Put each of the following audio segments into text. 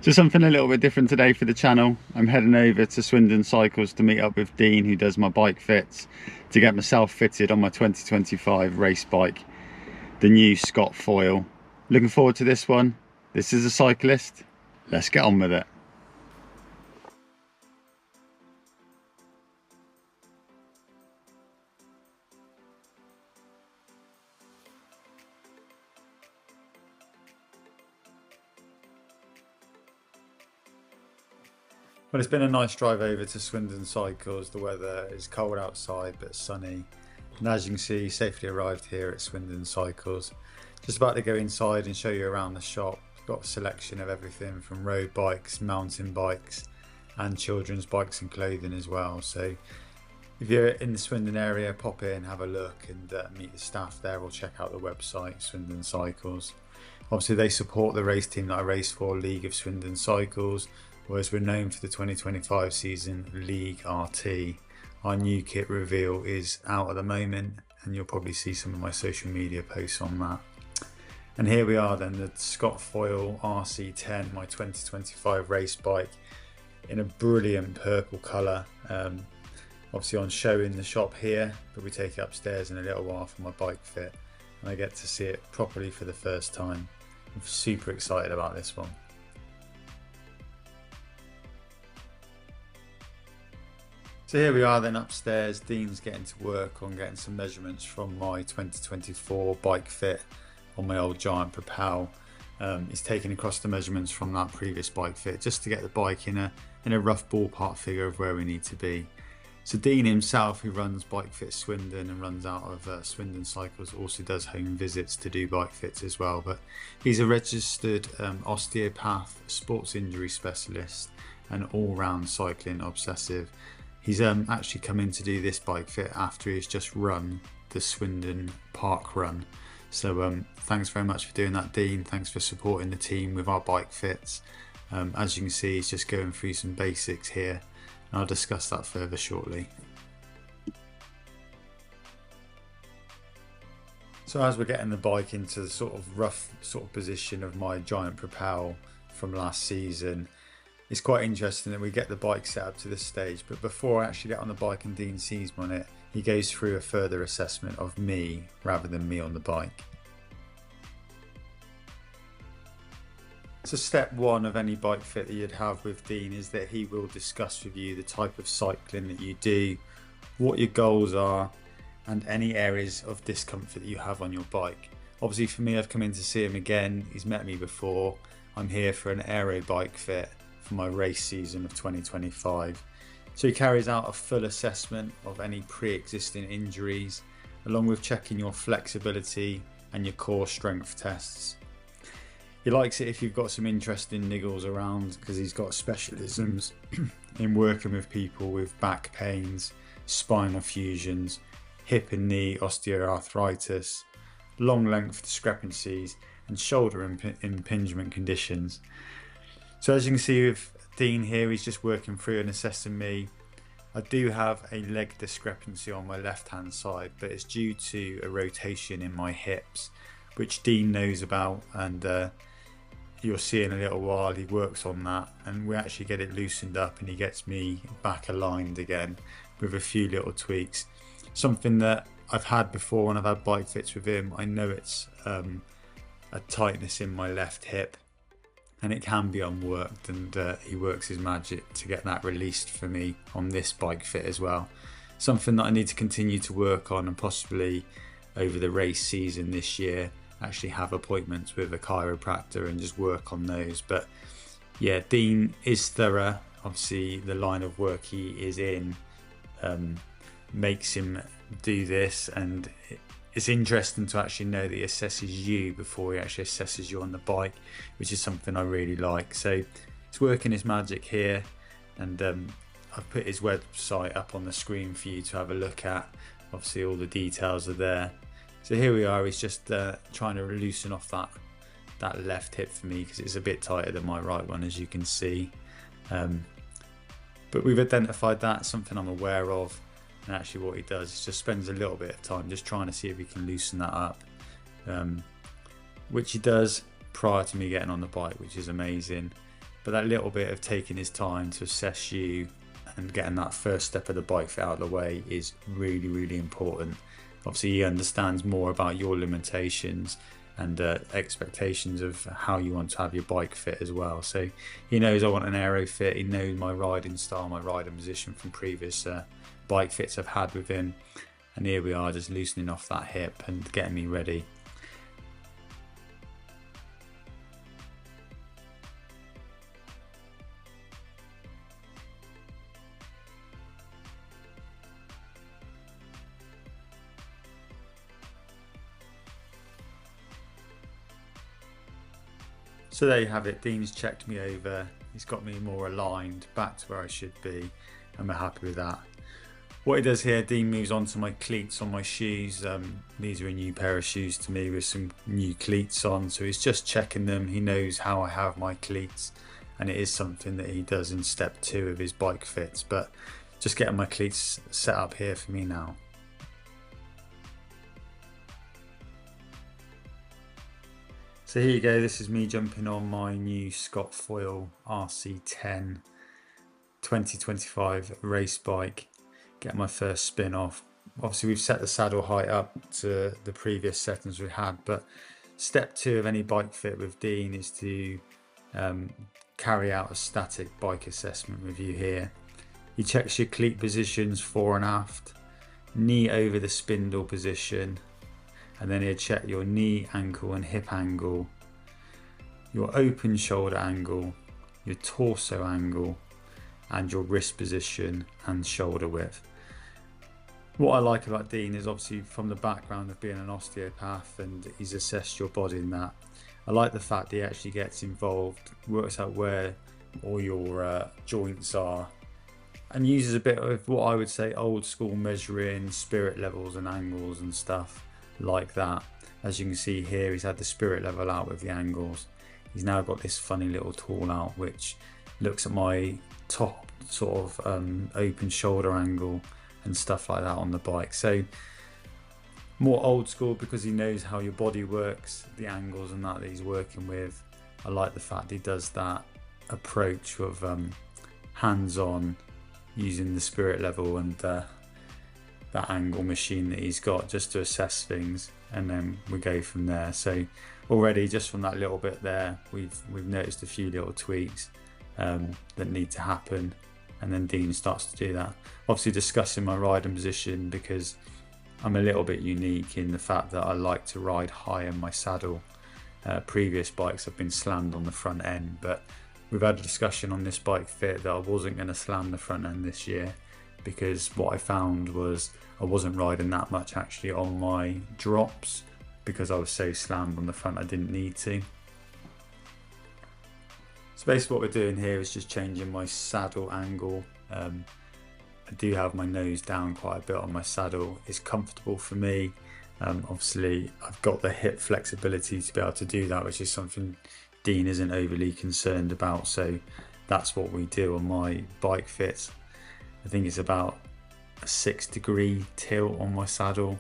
Just something a little bit different today for the channel. I'm heading over to Swindon Cycles to meet up with Dean, who does my bike fits, to get myself fitted on my 2025 race bike, the new Scott Foil. Looking forward to this one. This is a Syco-list. Let's get on with it. Well, it's been a nice drive over to Swindon Cycles. The weather is cold outside but sunny, and as you can see, safely arrived here at Swindon Cycles. Just about to go inside and show you around the shop. We've got a selection of everything from road bikes, mountain bikes and children's bikes and clothing as well. So if you're in the Swindon area, pop in, have a look and meet the staff there, or check out the website, Swindon Cycles. Obviously they support the race team that I race for, League of Swindon Cycles, whereas we're known for the 2025 season League RT. Our new kit reveal is out at the moment, and you'll probably see some of my social media posts on that. And here we are then, the Scott Foil RC10, my 2025 race bike, in a brilliant purple colour. Obviously on show in the shop here, but we take it upstairs in a little while for my bike fit, and I get to see it properly for the first time. I'm super excited about this one. So here we are then upstairs. Dean's getting to work on getting some measurements from my 2024 bike fit on my old Giant Propel. He's taken across the measurements from that previous bike fit just to get the bike in a rough ballpark figure of where we need to be. So Dean himself, who runs Bike Fit Swindon and runs out of Swindon Cycles, also does home visits to do bike fits as well. But he's a registered osteopath, sports injury specialist and all-round cycling obsessive. He's actually come in to do this bike fit after he's just run the Swindon Park Run. So thanks very much for doing that, Dean. Thanks for supporting the team with our bike fits. As you can see, he's just going through some basics here, and I'll discuss that further shortly. So as we're getting the bike into the sort of rough position of my Giant Propel from last season, it's quite interesting that we get the bike set up to this stage, but before I actually get on the bike and Dean sees me on it, he goes through a further assessment of me rather than me on the bike. So step one of any bike fit that you'd have with Dean is that he will discuss with you the type of cycling that you do, what your goals are, and any areas of discomfort that you have on your bike. Obviously for me, I've come in to see him again. He's met me before. I'm here for an aero bike fit for my race season of 2025. So he carries out a full assessment of any pre-existing injuries, along with checking your flexibility and your core strength tests. He likes it if you've got some interesting niggles around, because he's got specialisms in working with people with back pains, spinal fusions, hip and knee osteoarthritis, long length discrepancies and shoulder impingement conditions. So as you can see with Dean here, he's just working through and assessing me. I do have a leg discrepancy on my left hand side, but it's due to a rotation in my hips, which Dean knows about, and you'll see in a little while he works on that, and we actually get it loosened up and he gets me back aligned again with a few little tweaks. Something that I've had before when I've had bike fits with him. I know it's a tightness in my left hip, and it can be unworked, and he works his magic to get that released for me on this bike fit as well. Something that I need to continue to work on, and possibly over the race season this year actually have appointments with a chiropractor and just work on those. But yeah, Dean is thorough. Obviously the line of work he is in makes him do this, and it's interesting to actually know that he assesses you before he actually assesses you on the bike, which is something I really like. So it's working his magic here, and I've put his website up on the screen for you to have a look at. Obviously all the details are there. So here we are, he's just trying to loosen off that left hip for me, because it's a bit tighter than my right one, as you can see. But we've identified that, something I'm aware of. And actually what he does is just spends a little bit of time just trying to see if he can loosen that up, which he does prior to me getting on the bike, which is amazing. but that little bit of taking his time to assess you and getting that first step of the bike fit out of the way is really, really important. Obviously he understands more about your limitations and expectations of how you want to have your bike fit as well. So he knows I want an aero fit, he knows my riding style, my riding position from previous bike fits I've had with him, and here we are just loosening off that hip and getting me ready. So there you have it, Dean's checked me over, he's got me more aligned, back to where I should be, and we're happy with that. What he does here, Dean moves on to my cleats on my shoes. These are a new pair of shoes to me with some new cleats on, so he's just checking them, he knows how I have my cleats, and it is something that he does in step 2 of his bike fits, but just getting my cleats set up here for me now. So here you go, this is me jumping on my new Scott Foil RC10 2025 race bike, getting my first spin off. Obviously we've set the saddle height up to the previous settings we had, but step 2 of any bike fit with Dean is to carry out a static bike assessment review here. He checks your cleat positions fore and aft, knee over the spindle position, and then he'll check your knee, ankle and hip angle, your open shoulder angle, your torso angle, and your wrist position and shoulder width. What I like about Dean is obviously from the background of being an osteopath, and he's assessed your body in that. I like the fact he actually gets involved, works out where all your joints are, and uses a bit of what I would say old school measuring, spirit levels and angles and stuff like that. As you can see here, he's had the spirit level out with the angles. He's now got this funny little tool out which looks at my top sort of open shoulder angle and stuff like that on the bike. So more old school because he knows how your body works, the angles and that he's working with. I like the fact he does that approach of hands-on, using the spirit level and that angle machine that he's got just to assess things, and then we go from there. So already just from that little bit there, we've noticed a few little tweaks that need to happen, and then Dean starts to do that. Obviously discussing my riding position, because I'm a little bit unique in the fact that I like to ride high in my saddle. Previous bikes have been slammed on the front end, but we've had a discussion on this bike fit that I wasn't going to slam the front end this year, because what I found was I wasn't riding that much actually on my drops because I was so slammed on the front I didn't need to. So basically what we're doing here is just changing my saddle angle. I do have my nose down quite a bit on my saddle. It's comfortable for me. Obviously I've got the hip flexibility to be able to do that, which is something Dean isn't overly concerned about, so that's what we do on my bike fits. I think it's about a 6-degree tilt on my saddle,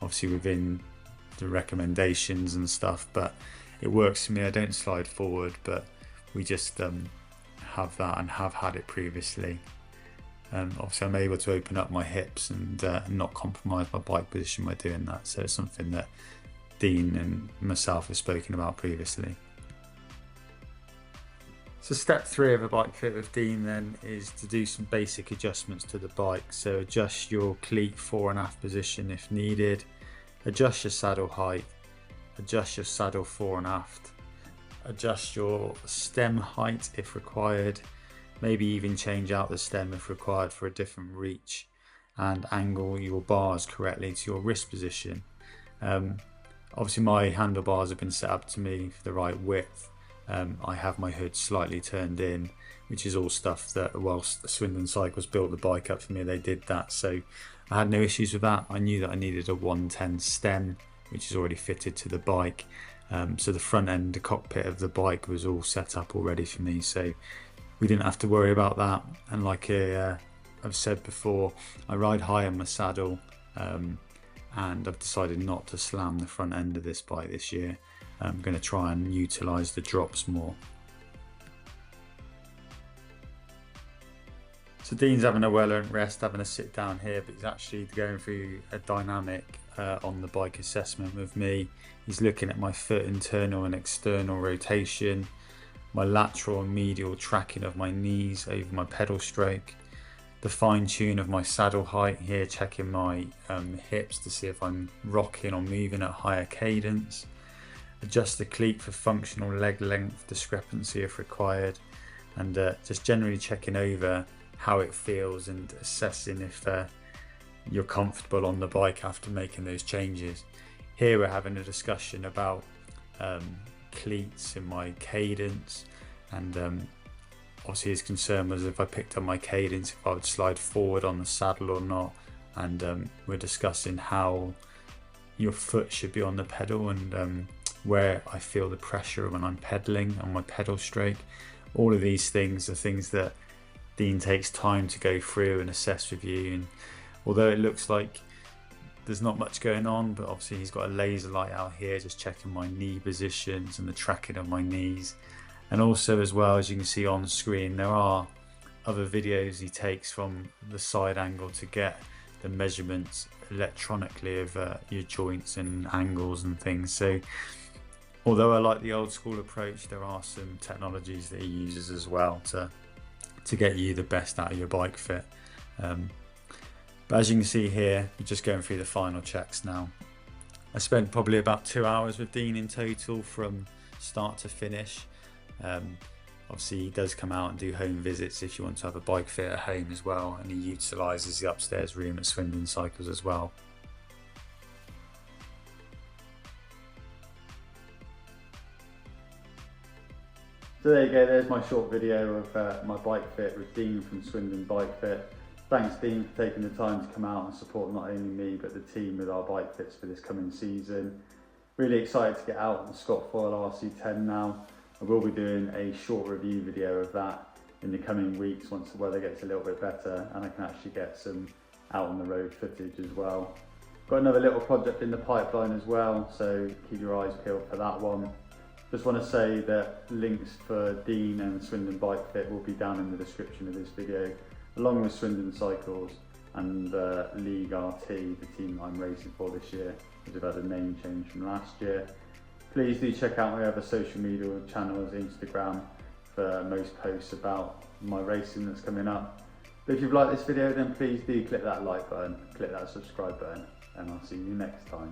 obviously within the recommendations and stuff, but it works for me. I don't slide forward, but we just have that and have had it previously. Obviously I'm able to open up my hips and not compromise my bike position by doing that, so it's something that Dean and myself have spoken about previously. So step 3 of a bike fit with Dean then is to do some basic adjustments to the bike. So adjust your cleat fore and aft position if needed, adjust your saddle height, adjust your saddle fore and aft, adjust your stem height if required, maybe even change out the stem if required for a different reach, and angle your bars correctly to your wrist position. Obviously my handlebars have been set up to me for the right width. I have my hood slightly turned in, which is all stuff that whilst Swindon Cycles built the bike up for me, they did that, so I had no issues with that. I knew that I needed a 110 stem, which is already fitted to the bike, so the front end, the cockpit of the bike was all set up already for me, so we didn't have to worry about that. And like I've said before, I ride high on my saddle, and I've decided not to slam the front end of this bike this year. I'm going to try and utilise the drops more. So Dean's having a well-earned rest, having a sit down here, but he's actually going through a dynamic on the bike assessment with me. He's looking at my foot internal and external rotation, my lateral and medial tracking of my knees over my pedal stroke, the fine tune of my saddle height here, checking my hips to see if I'm rocking or moving at higher cadence, adjust the cleat for functional leg length discrepancy if required, and just generally checking over how it feels and assessing if you're comfortable on the bike after making those changes. Here we're having a discussion about cleats and my cadence, and obviously his concern was if I picked up my cadence, if I would slide forward on the saddle or not, and we're discussing how your foot should be on the pedal and where I feel the pressure when I'm pedaling on my pedal stroke. All of these things are things that Dean takes time to go through and assess with you, and although it looks like there's not much going on, but obviously he's got a laser light out here just checking my knee positions and the tracking of my knees. And also, as well, as you can see on screen, there are other videos he takes from the side angle to get the measurements electronically of your joints and angles and things. So although I like the old school approach, there are some technologies that he uses as well to get you the best out of your bike fit. But as you can see here, we're just going through the final checks now. I spent probably about 2 hours with Dean in total from start to finish. Obviously he does come out and do home visits if you want to have a bike fit at home as well, and he utilises the upstairs room at Swindon Cycles as well. So there you go, there's my short video of my bike fit with Dean from Swindon Bike Fit. Thanks Dean for taking the time to come out and support not only me but the team with our bike fits for this coming season. Really excited to get out on the Scott Foil RC10 now. I will be doing a short review video of that in the coming weeks once the weather gets a little bit better and I can actually get some out on the road footage as well. Got another little project in the pipeline as well, so keep your eyes peeled for that one. Just want to say that links for Dean and Swindon Bike Fit will be down in the description of this video, along with Swindon Cycles and League RT, the team I'm racing for this year, which have had a name change from last year. Please do check out my other social media channels, Instagram, for most posts about my racing that's coming up. But if you've liked this video, then please do click that like button, click that subscribe button, and I'll see you next time.